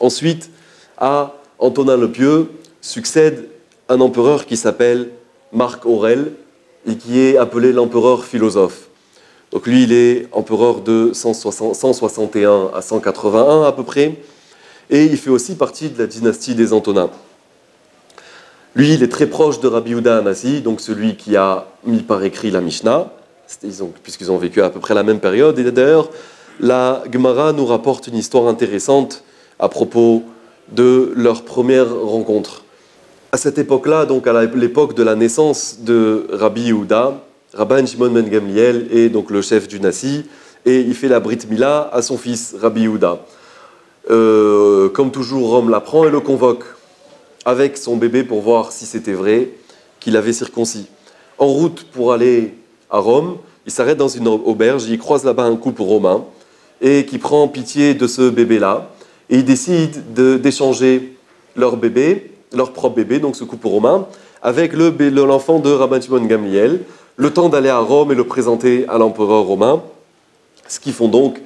Ensuite, à Antonin le Pieux succède un empereur qui s'appelle Marc Aurèle et qui est appelé l'empereur philosophe. Donc lui, il est empereur de 161 à 181 à peu près, et il fait aussi partie de la dynastie des Antonins. Lui, il est très proche de Rabbi Yehuda Hanassi, donc celui qui a mis par écrit la Mishnah, puisqu'ils ont vécu à peu près la même période. Et d'ailleurs, la Gemara nous rapporte une histoire intéressante à propos de leur première rencontre. À cette époque-là, donc à l'époque de la naissance de Rabbi Yehuda, Rabban Shimon ben Gamliel est donc le chef du Nassi, et il fait la Brit Mila à son fils Rabbi Yehuda. Comme toujours, Rome l'apprend et le convoque avec son bébé pour voir si c'était vrai qu'il avait circoncis. En route pour aller à Rome, il s'arrête dans une auberge, il croise là-bas un couple romain et qui prend pitié de ce bébé-là, et il décide d'échanger leur bébé, leur propre bébé, donc ce couple romain, avec l'enfant de Rabban Shimon Gamliel, le temps d'aller à Rome et le présenter à l'empereur romain. Ce qu'ils font donc,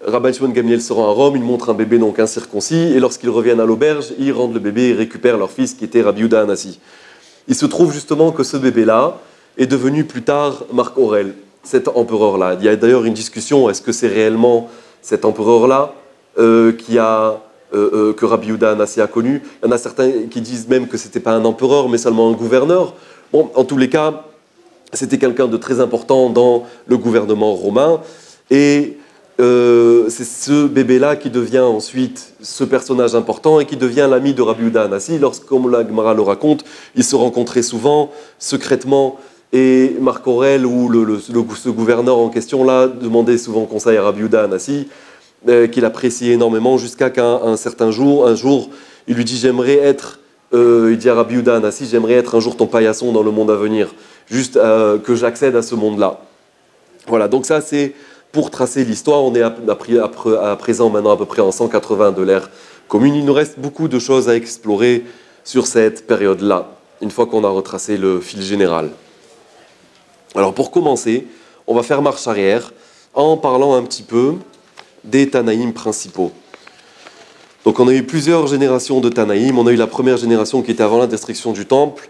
Rabban Shimon Gamliel se rend à Rome, il montre un bébé donc incirconcis, et lorsqu'ils reviennent à l'auberge, ils rendent le bébé et récupèrent leur fils qui était Rabbi Yehuda Hanassi. Il se trouve justement que ce bébé-là est devenu plus tard Marc Aurèle, cet empereur-là. Il y a d'ailleurs une discussion, est-ce que c'est réellement cet empereur-là que Rabbi Yehuda Hanassi a connu? Il y en a certains qui disent même que ce n'était pas un empereur, mais seulement un gouverneur. Bon, en tous les cas, c'était quelqu'un de très important dans le gouvernement romain, et c'est ce bébé-là qui devient ensuite ce personnage important et qui devient l'ami de Rabbi Yehuda Hanassi. Comme la Gemara le raconte, ils se rencontraient souvent, secrètement, et Marc Aurèle, ou ce gouverneur en question-là, demandait souvent conseil à Rabbi Yehuda Hanassi, qu'il appréciait énormément, jusqu'à qu'un certain jour, il lui dit « J'aimerais être, il dit à Rabbi Yehuda Hanassi, j'aimerais être un jour ton paillasson dans le monde à venir, juste que j'accède à ce monde-là. » Voilà, donc ça c'est pour tracer l'histoire. On est à présent maintenant à peu près en 180 de l'ère commune. Il nous reste beaucoup de choses à explorer sur cette période-là, une fois qu'on a retracé le fil général. Alors pour commencer, on va faire marche arrière en parlant un petit peu des Tanaïm principaux. Donc on a eu plusieurs générations de Tanaïm. On a eu la première génération qui était avant la destruction du temple.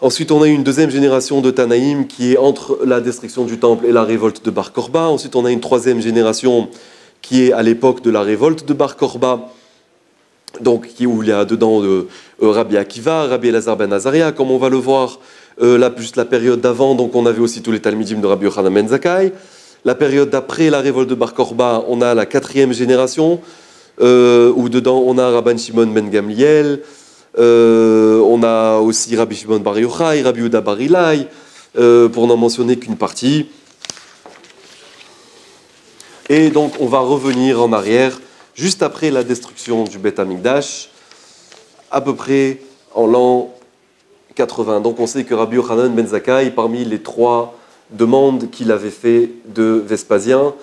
Ensuite, on a eu une deuxième génération de Tanaïm qui est entre la destruction du temple et la révolte de Bar Korba. Ensuite, on a une troisième génération qui est à l'époque de la révolte de Bar Korba, donc où il y a dedans Rabbi Akiva, Rabbi Elazar ben Azaria, comme on va le voir, juste la période d'avant, donc on avait aussi tous les Talmidim de Rabbi Yochanan ben Zakkai. La période d'après la révolte de Bar Korba, on a la quatrième génération, où dedans on a Rabban Shimon ben Gamliel, on a aussi Rabbi Shimon bar Yochai, Rabbi Yehuda bar Ilai, pour n'en mentionner qu'une partie. Et donc on va revenir en arrière, juste après la destruction du Beth Amikdash, à peu près en l'an 80. Donc on sait que Rabbi Yochanan ben Zakkai, parmi les 3 demandes qu'il avait fait de Vespasien,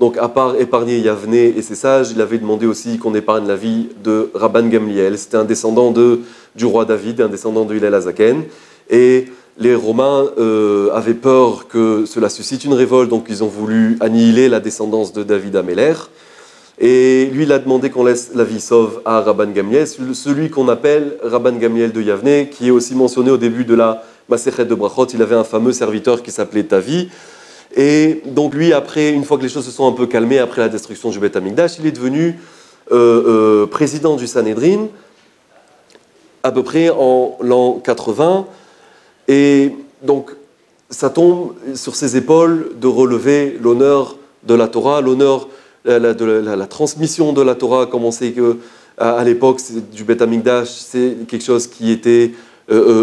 donc à part épargner Yavne et ses sages, il avait demandé aussi qu'on épargne la vie de Rabban Gamliel. C'était un descendant du roi David, un descendant de Hillel Hazaken. Et les Romains avaient peur que cela suscite une révolte, donc ils ont voulu annihiler la descendance de David Améler. Et lui, il a demandé qu'on laisse la vie sauve à Rabban Gamliel, celui qu'on appelle Rabban Gamliel de Yavne, qui est aussi mentionné au début de la Masechet de Brachot. Il avait un fameux serviteur qui s'appelait Tavi. Et donc lui, après, une fois que les choses se sont un peu calmées, après la destruction du Beth Amikdash, il est devenu président du Sanhédrin, à peu près en l'an 80. Et donc, ça tombe sur ses épaules de relever l'honneur de la Torah, l'honneur de la transmission de la Torah, comme on sait qu'à l'époque du Beth Amikdash, c'est quelque chose qui était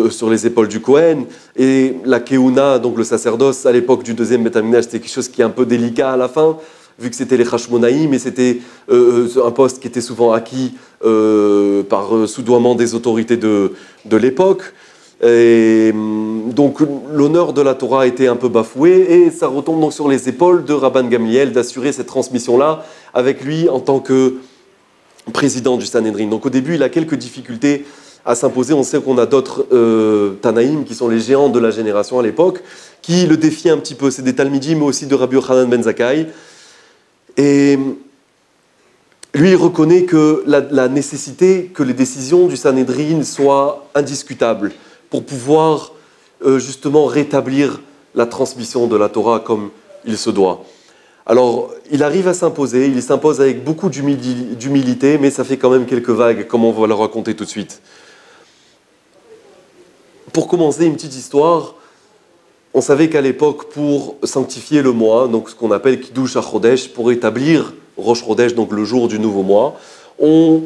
sur les épaules du Kohen, et la Keuna, donc le sacerdoce, à l'époque du deuxième Beth Amikdash, c'était quelque chose qui est un peu délicat à la fin, vu que c'était les Hashmonaïm, et c'était un poste qui était souvent acquis par soudoiement des autorités de l'époque. Et donc l'honneur de la Torah a été un peu bafoué, et ça retombe donc sur les épaules de Rabban Gamliel d'assurer cette transmission-là avec lui en tant que président du Sanhédrin. Donc au début, il a quelques difficultés à s'imposer. On sait qu'on a d'autres Tanaïm qui sont les géants de la génération à l'époque, qui le défient un petit peu. C'est des Talmidim, mais aussi de Rabbi Yochanan ben Zakkai. Et lui, il reconnaît que la nécessité que les décisions du Sanhédrin soient indiscutables pour pouvoir justement rétablir la transmission de la Torah comme il se doit. Alors, il arrive à s'imposer, il s'impose avec beaucoup d'humilité, mais ça fait quand même quelques vagues, comme on va le raconter tout de suite. Pour commencer, une petite histoire. On savait qu'à l'époque, pour sanctifier le mois, donc ce qu'on appelle Kiddush HaChodesh, pour établir Rosh Chodesh, donc le jour du nouveau mois, on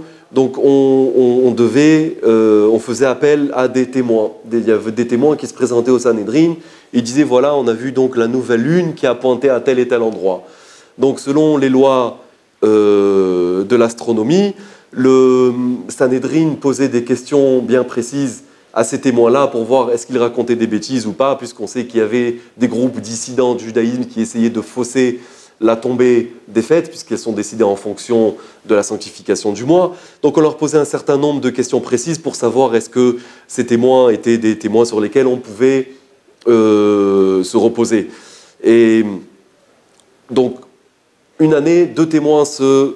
faisait appel à des témoins. Il y avait des témoins qui se présentaient au Sanhédrin. Ils disaient, voilà, on a vu donc la nouvelle lune qui a pointé à tel et tel endroit. Donc selon les lois de l'astronomie, le Sanhédrin posait des questions bien précises à ces témoins-là pour voir est-ce qu'ils racontaient des bêtises ou pas, puisqu'on sait qu'il y avait des groupes dissidents du judaïsme qui essayaient de fausser la tombée des fêtes, puisqu'elles sont décidées en fonction de la sanctification du mois. Donc on leur posait un certain nombre de questions précises pour savoir est-ce que ces témoins étaient des témoins sur lesquels on pouvait se reposer. Et donc, une année, 2 témoins se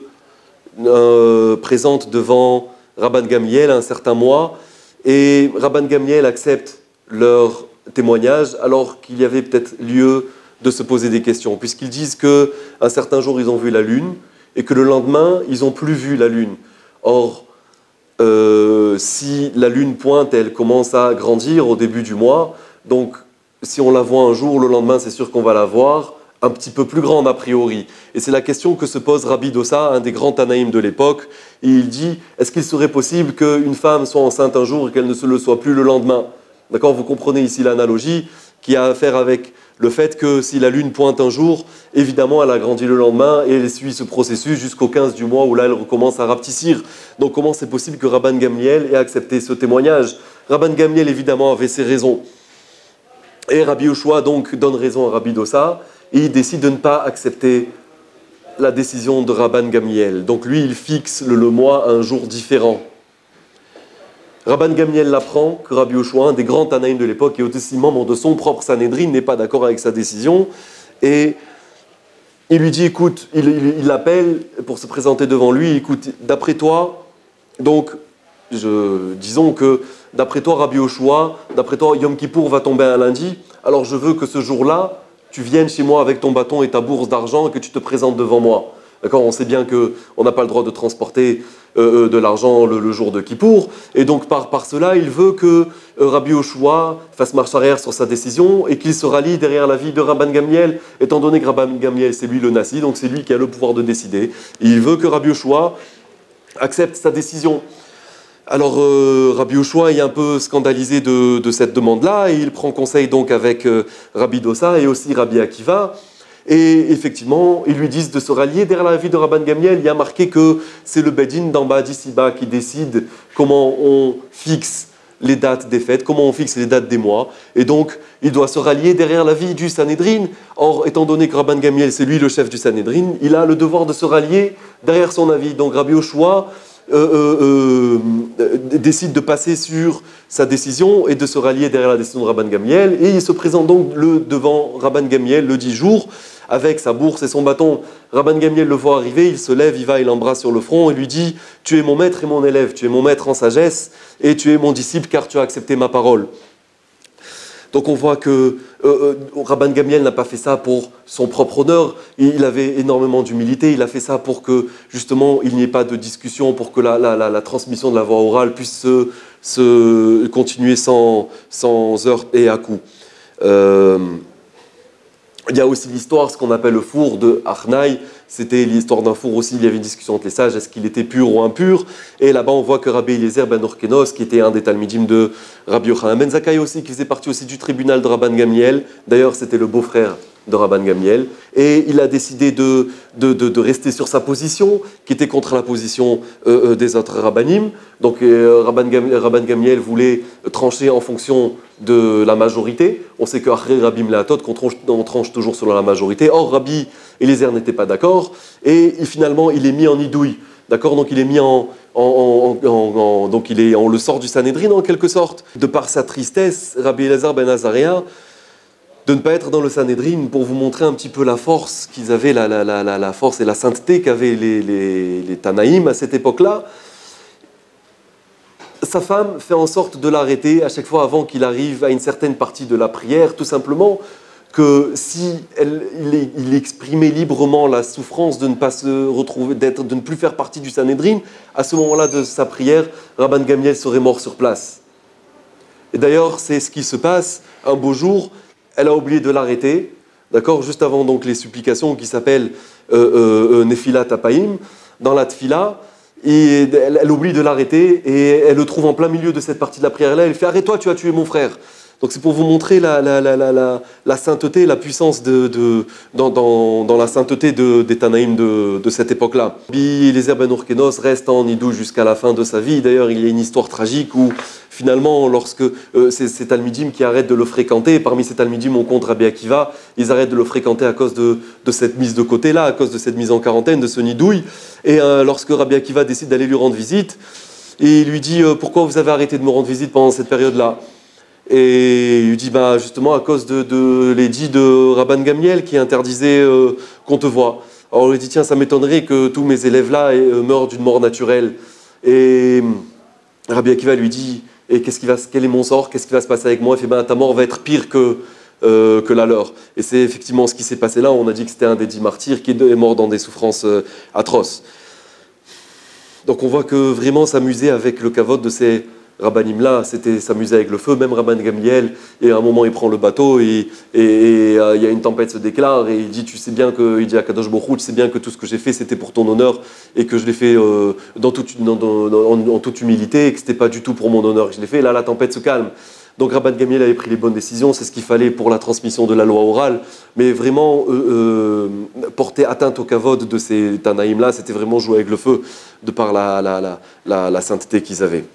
présentent devant Rabban Gamliel un certain mois, et Rabban Gamliel accepte leur témoignage alors qu'il y avait peut-être lieu de se poser des questions, puisqu'ils disent qu'un certain jour ils ont vu la lune et que le lendemain ils n'ont plus vu la lune. Or, si la lune pointe, elle commence à grandir au début du mois, donc si on la voit un jour, le lendemain c'est sûr qu'on va la voir un petit peu plus grande a priori. Et c'est la question que se pose Rabbi Dossa, un des grands Tanaïm de l'époque. Et il dit, est-ce qu'il serait possible qu'une femme soit enceinte un jour et qu'elle ne se le soit plus le lendemain? D'accord, vous comprenez ici l'analogie qui a à faire avec le fait que si la lune pointe un jour, évidemment elle a grandi le lendemain et elle suit ce processus jusqu'au 15 du mois où là elle recommence à rapetissir. Donc comment c'est possible que Rabban Gamliel ait accepté ce témoignage? Rabban Gamliel évidemment avait ses raisons. Et Rabbi Yoshua donc donne raison à Rabbi Dossa et il décide de ne pas accepter la décision de Rabban Gamliel. Donc lui, il fixe le mois à un jour différent. Rabban Gamliel l'apprend que Rabbi Yoshua, un des grands Tanaïm de l'époque et aussi membre de son propre Sanhédrin, n'est pas d'accord avec sa décision. Et il lui dit, écoute, il l'appelle pour se présenter devant lui, écoute, d'après toi, donc, disons que d'après toi, Rabbi Yoshua, d'après toi, Yom Kippour va tomber un lundi, alors je veux que ce jour-là, tu viennes chez moi avec ton bâton et ta bourse d'argent et que tu te présentes devant moi. D'accord, on sait bien qu'on n'a pas le droit de transporter de l'argent le jour de Kippour. Et donc, par cela, il veut que Rabbi Yoshua fasse marche arrière sur sa décision et qu'il se rallie derrière l'avis de Rabban Gamliel, étant donné que Rabban Gamliel, c'est lui le Nassi, donc c'est lui qui a le pouvoir de décider. Et il veut que Rabbi Yoshua accepte sa décision. Alors, Rabbi Yoshua est un peu scandalisé de cette demande-là, et il prend conseil donc avec Rabbi Dossa et aussi Rabbi Akiva. Et effectivement, ils lui disent de se rallier derrière l'avis de Rabban Gamliel. Il y a marqué que c'est le Bedin d'en bas d'ici-bas qui décide comment on fixe les dates des fêtes, comment on fixe les dates des mois. Et donc, il doit se rallier derrière l'avis du Sanhédrin. Or, étant donné que Rabban Gamliel, c'est lui le chef du Sanhédrin, il a le devoir de se rallier derrière son avis. Donc, Rabbi Yoshua décide de passer sur sa décision et de se rallier derrière la décision de Rabban Gamliel. Et il se présente donc devant Rabban Gamliel le 10 jours avec sa bourse et son bâton. Rabban Gamliel le voit arriver, il se lève, il va, il l'embrasse sur le front et lui dit « Tu es mon maître et mon élève, tu es mon maître en sagesse et tu es mon disciple car tu as accepté ma parole. » Donc on voit que Rabban Gamliel n'a pas fait ça pour son propre honneur, il avait énormément d'humilité, il a fait ça pour que justement il n'y ait pas de discussion, pour que la transmission de la voix orale puisse se continuer sans heurts et à-coups. Il y a aussi l'histoire, ce qu'on appelle le four de Achnai. C'était l'histoire d'un four aussi, il y avait une discussion entre les sages, est-ce qu'il était pur ou impur? Et là-bas, on voit que Rabbi Eliezer ben Orkenos, qui était un des Talmidim de Rabbi Yochanan ben Zakkai aussi, qui faisait partie aussi du tribunal de Rabban Gamliel. D'ailleurs, c'était le beau-frère de Rabban Gamliel. Et il a décidé de rester sur sa position, qui était contre la position des autres rabbanim. Donc, Rabban Gamliel voulait trancher en fonction de la majorité. On sait qu'après Rabbi Mlahatot, on tranche toujours selon la majorité. Or, Rabbi Eliezer n'était pas d'accord. Et finalement, il est mis en idouille. D'accord, donc il est mis donc on le sort du Sanhédrin en quelque sorte. De par sa tristesse, Rabbi Eliezer ben Azariah de ne pas être dans le Sanhédrin pour vous montrer un petit peu la force qu'ils avaient, la force et la sainteté qu'avaient les Tanaïm à cette époque-là. Sa femme fait en sorte de l'arrêter à chaque fois avant qu'il arrive à une certaine partie de la prière, tout simplement que si il exprimait librement la souffrance de ne pas se retrouver, de ne plus faire partie du Sanhédrin, à ce moment-là de sa prière, Rabban Gamliel serait mort sur place. Et d'ailleurs, c'est ce qui se passe. Un beau jour, elle a oublié de l'arrêter, d'accord, juste avant donc les supplications qui s'appellent Nefilat Apaim, dans la Tfila, et elle oublie de l'arrêter et elle le trouve en plein milieu de cette partie de la prière-là. Elle fait « Arrête-toi, tu as tué mon frère ». Donc c'est pour vous montrer la sainteté, la puissance dans la sainteté des Tanaïm de cette époque-là. Eliezer ben Urkenos reste en Nidou jusqu'à la fin de sa vie. D'ailleurs, il y a une histoire tragique où finalement, lorsque ces Talmidim qui arrêtent de le fréquenter, parmi ces Talmidim on compte Rabbi Akiva, ils arrêtent de le fréquenter à cause de cette mise de côté-là, à cause de cette mise en quarantaine, de ce nidouille. Et lorsque Rabbi Akiva décide d'aller lui rendre visite, et il lui dit « Pourquoi vous avez arrêté de me rendre visite pendant cette période-là ?» Et il lui dit bah, justement à cause de l'édit de Rabban Gamliel qui interdisait qu'on te voie. Alors il lui dit tiens, ça m'étonnerait que tous mes élèves là meurent d'une mort naturelle. Et Rabbi Akiva lui dit et quel est mon sort, qu'est-ce qui va se passer avec moi? Il fait ta mort va être pire que la leur. Et c'est effectivement ce qui s'est passé là. On a dit que c'était un des 10 martyrs qui est mort dans des souffrances atroces. Donc on voit que vraiment s'amuser avec le kavod de ces Rabbanim là, c'était s'amuser avec le feu, même Rabban Gamliel, et à un moment il prend le bateau et il y a une tempête se déclare et il dit tu sais bien que, il dit à Kadosh Baruch Hu, tu sais bien que tout ce que j'ai fait c'était pour ton honneur et que je l'ai fait en toute humilité et que c'était pas du tout pour mon honneur que je l'ai fait. Et là la tempête se calme. Donc Rabban Gamliel avait pris les bonnes décisions, c'est ce qu'il fallait pour la transmission de la loi orale, mais vraiment porter atteinte au kavod de ces Tanaïm là, c'était vraiment jouer avec le feu de par la sainteté qu'ils avaient.